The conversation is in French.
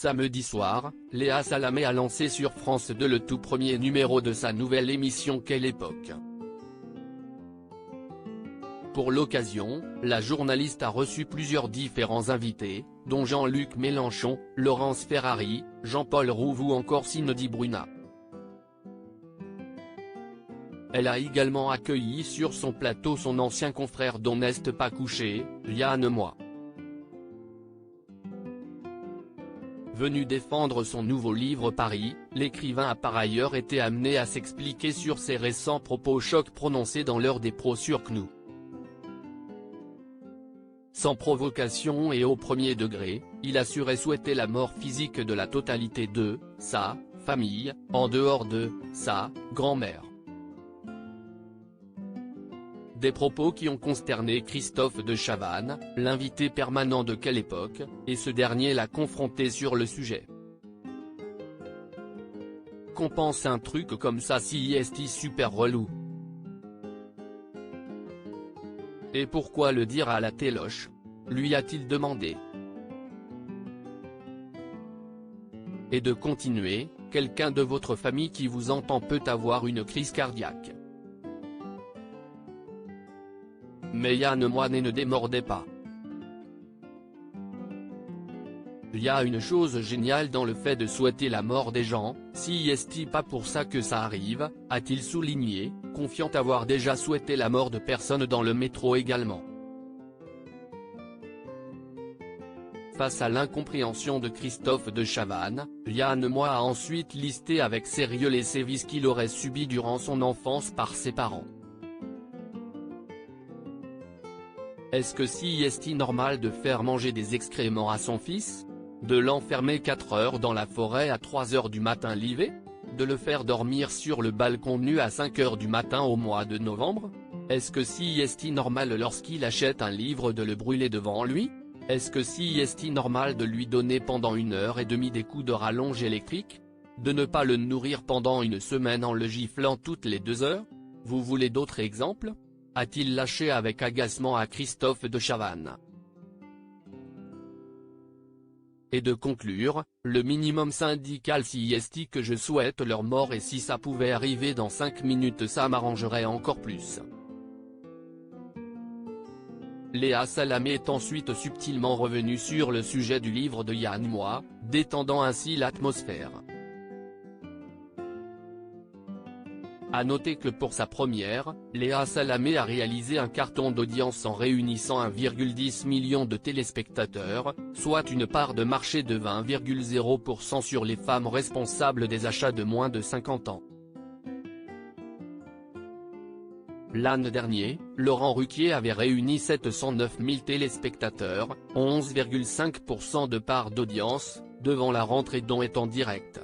Samedi soir, Léa Salamé a lancé sur France 2 le tout premier numéro de sa nouvelle émission Quelle époque. Pour l'occasion, la journaliste a reçu plusieurs différents invités, dont Jean-Luc Mélenchon, Laurence Ferrari, Jean-Paul Rouve ou encore Cindy Bruna. Elle a également accueilli sur son plateau son ancien confrère dont n'est pas couché, Yann Moix. Venu défendre son nouveau livre Paris, l'écrivain a par ailleurs été amené à s'expliquer sur ses récents propos chocs prononcés dans l'heure des pros sur CNews. Sans provocation et au premier degré, il assurait souhaiter la mort physique de la totalité de sa famille, en dehors de sa grand-mère. Des propos qui ont consterné Christophe de Chavannes, l'invité permanent de Quelle époque, et ce dernier l'a confronté sur le sujet. Qu'on pense un truc comme ça si est super relou. Et pourquoi le dire à la téloche, lui a-t-il demandé. Et de continuer, quelqu'un de votre famille qui vous entend peut avoir une crise cardiaque. Mais Yann Moix ne démordait pas. Il y a une chose géniale dans le fait de souhaiter la mort des gens, si est-il pas pour ça que ça arrive, a-t-il souligné, confiant avoir déjà souhaité la mort de personnes dans le métro également. Face à l'incompréhension de Christophe de Chavannes, Yann Moix a ensuite listé avec sérieux les sévices qu'il aurait subis durant son enfance par ses parents. Est-ce que si est-il normal de faire manger des excréments à son fils? De l'enfermer 4 heures dans la forêt à 3 heures du matin l'hiver? De le faire dormir sur le balcon nu à 5 heures du matin au mois de novembre? Est-ce que si est-il normal lorsqu'il achète un livre de le brûler devant lui? Est-ce que si est-il normal de lui donner pendant 1h30 des coups de rallonge électrique? De ne pas le nourrir pendant une semaine en le giflant toutes les 2 heures? Vous voulez d'autres exemples? A-t-il lâché avec agacement à Christophe de Chavannes. Et de conclure, le minimum syndical si est que je souhaite leur mort et si ça pouvait arriver dans 5 minutes ça m'arrangerait encore plus. Léa Salamé est ensuite subtilement revenue sur le sujet du livre de Yann Moix, détendant ainsi l'atmosphère. A noter que pour sa première, Léa Salamé a réalisé un carton d'audience en réunissant 1,10 million de téléspectateurs, soit une part de marché de 20,0% sur les femmes responsables des achats de moins de 50 ans. L'an dernier, Laurent Ruquier avait réuni 709 000 téléspectateurs, 11,5% de part d'audience, devant la rentrée dont est en direct.